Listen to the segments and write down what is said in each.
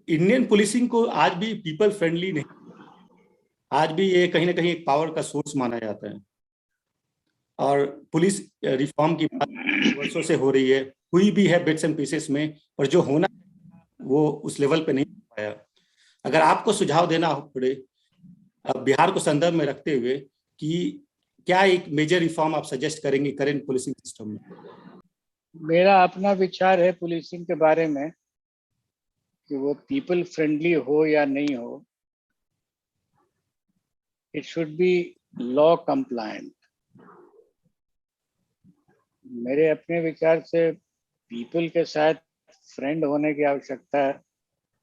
Indian policing को आज भी पीपल फ्रेंडली नहीं, आज भी ये कहीं ना कहीं एक पावर का सोर्स माना जाता है। और पुलिस रिफॉर्म की बात वर्षों से हो रही है, हुई भी है बिट्स एंड पीसेस में, और जो होना वो उस लेवल पे नहीं हो पाया। अगर आपको सुझाव देना पड़े बिहार को संदर्भ में रखते हुए कि क्या एक मेजर रिफॉर्म आप सजेस्ट करेंगे करेंट पुलिसिंग सिस्टम में? मेरा अपना विचार है पुलिसिंग के बारे में कि वो पीपल फ्रेंडली हो या नहीं हो, it should be law compliant. मेरे अपने विचार से पीपल के साथ फ्रेंड होने की आवश्यकता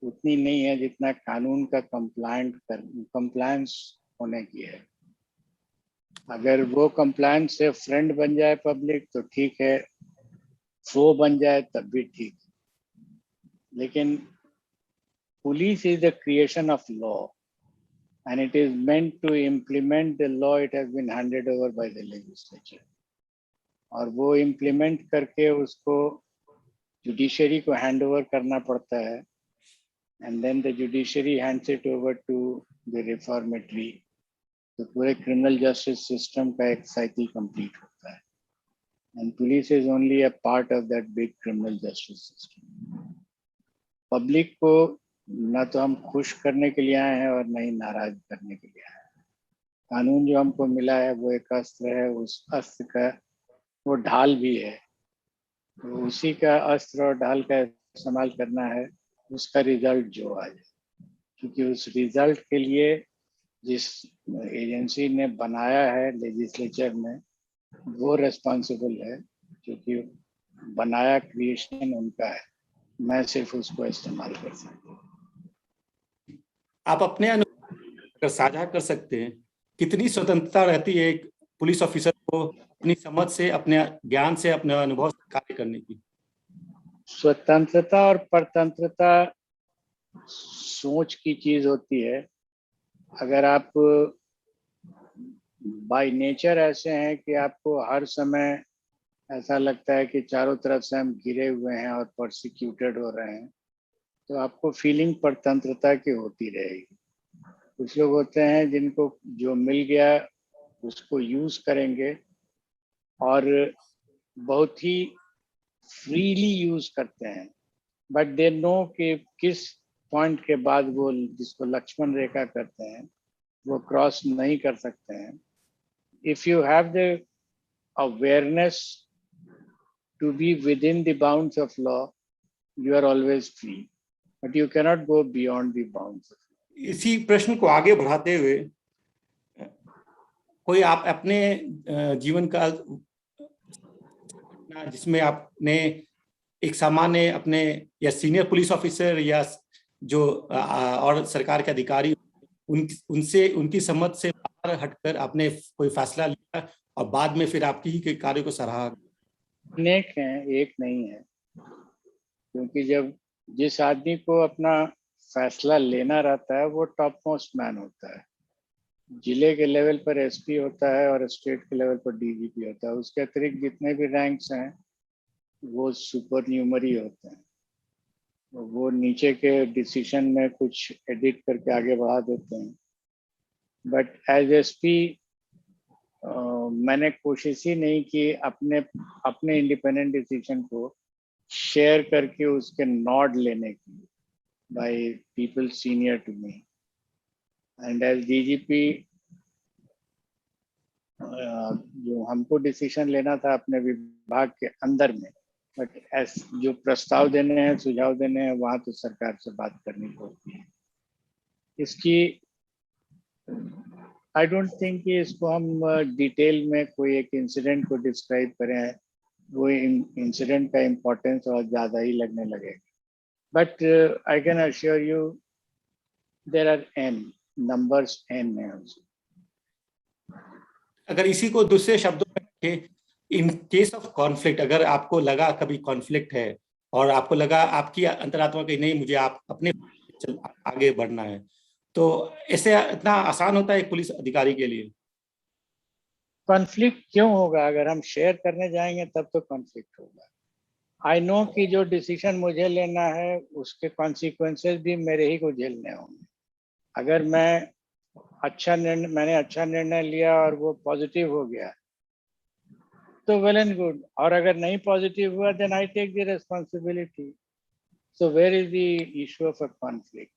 उतनी नहीं है जितना कानून का कंप्लायंस होने की है। अगर वो कंप्लायंस से फ्रेंड बन जाए पब्लिक तो ठीक है, फो बन जाए तब भी ठीक। लेकिन police is the creation of law and it is meant to implement the law it has been handed over by the legislature, और वो इम्प्लीमेंट करके उसको जुडिशरी को हैंड ओवर करना पड़ता है, and then the judiciary hands it over to the reformatory. तो पूरे क्रिमिनल जस्टिस सिस्टम का एक साइकिल कंप्लीट होता है, and police is only a part of that big criminal justice system. Public को न तो हम खुश करने के लिए आए हैं और न ही नाराज करने के लिए आए हैं। कानून जो हमको मिला है वो एक अस्त्र है, उस अस्त्र का वो ढाल भी है, तो उसी का अस्त्र और ढाल का इस्तेमाल करना है, उसका रिजल्ट जो आ जाए। क्योंकि उस रिजल्ट के लिए जिस एजेंसी ने बनाया है लेजिस्लेचर में, वो रेस्पॉन्सिबल है, क्योंकि बनाया क्रिएशन उनका है, मैं सिर्फ उसको इस्तेमाल कर सकता हूँ। आप अपने अनुभव साझा कर सकते हैं, कितनी स्वतंत्रता रहती है एक पुलिस ऑफिसर को अपनी समझ से, अपने ज्ञान से, अपने अनुभव से कार्य करने की? स्वतंत्रता और परतंत्रता सोच की चीज होती है। अगर आप बाय नेचर ऐसे हैं कि आपको हर समय ऐसा लगता है कि चारों तरफ से हम घिरे हुए हैं और प्रोसिक्यूटेड हो रहे हैं, तो आपको फीलिंग परतंत्रता की होती रहेगी। कुछ लोग होते हैं जिनको जो मिल गया उसको यूज करेंगे और बहुत ही फ्रीली यूज करते हैं, बट दे नो कि किस पॉइंट के बाद वो, जिसको लक्ष्मण रेखा करते हैं, वो क्रॉस नहीं कर सकते हैं। If you have the awareness to be within the bounds of law, you are always free, but you cannot go beyond the bounds of law. इसी प्रश्न को आगे बढ़ाते हुए कोई आप अपने जीवन का जिसमें आपने एक सामान्य अपने या सीनियर पुलिस ऑफिसर या जो और सरकार के अधिकारी उनसे उनकी समझ से बाहर हटकर आपने कोई फैसला लिया और बाद में फिर आपकी ही के कार्य को सराहा? अनेक हैं, एक नहीं है। क्योंकि जब जिस आदमी को अपना फैसला लेना रहता है वो टॉप मोस्ट मैन होता है। जिले के लेवल पर एसपी होता है और स्टेट के लेवल पर डीजीपी होता है। उसके अतिरिक्त जितने भी रैंक्स हैं वो सुपर न्यूमरी होते हैं, वो नीचे के डिसीजन में कुछ एडिट करके आगे बढ़ा देते हैं। बट एज एसपी मैंने कोशिश ही नहीं की अपने इंडिपेंडेंट डिसीजन को शेयर करके उसके नॉड लेने की by people senior to me. And as DGP जो हमको डिसीजन लेना था अपने विभाग के अंदर में, बट जो प्रस्ताव देने हैं, सुझाव देने हैं, वहां तो सरकार से बात करनी पड़ती है। इसकी आई डोंट थिंक कि इसको हम डिटेल में कोई एक इंसिडेंट को डिस्क्राइब करें, वो इंसिडेंट का इम्पोर्टेंस और ज़्यादा ही लगने लगेगा। But I can assure you there are n numbers n है। अगर इसी को दूसरे शब्दों में रखें, इन केस ऑफ कॉन्फ्लिक्ट, अगर आपको लगा कभी कॉन्फ्लिक्ट है और आपको लगा आपकी अंतरात्मा की नहीं, मुझे आप अपने आगे बढ़ना है, तो ऐसे इतना आसान होता है एक पुलिस अधिकारी के लिए? कॉन्फ्लिक्ट क्यों होगा? अगर हम शेयर करने जाएंगे तब तो कॉन्फ्लिक्ट होगा। आई नो कि जो डिसीजन मुझे लेना है उसके कॉन्सिक्वेंसेस भी मेरे ही को झेलने होंगे। अगर मैंने अच्छा निर्णय लिया और वो पॉजिटिव हो गया तो वेल एंड गुड, और अगर नहीं पॉजिटिव हुआ then I take the responsibility. So where is the issue of a conflict?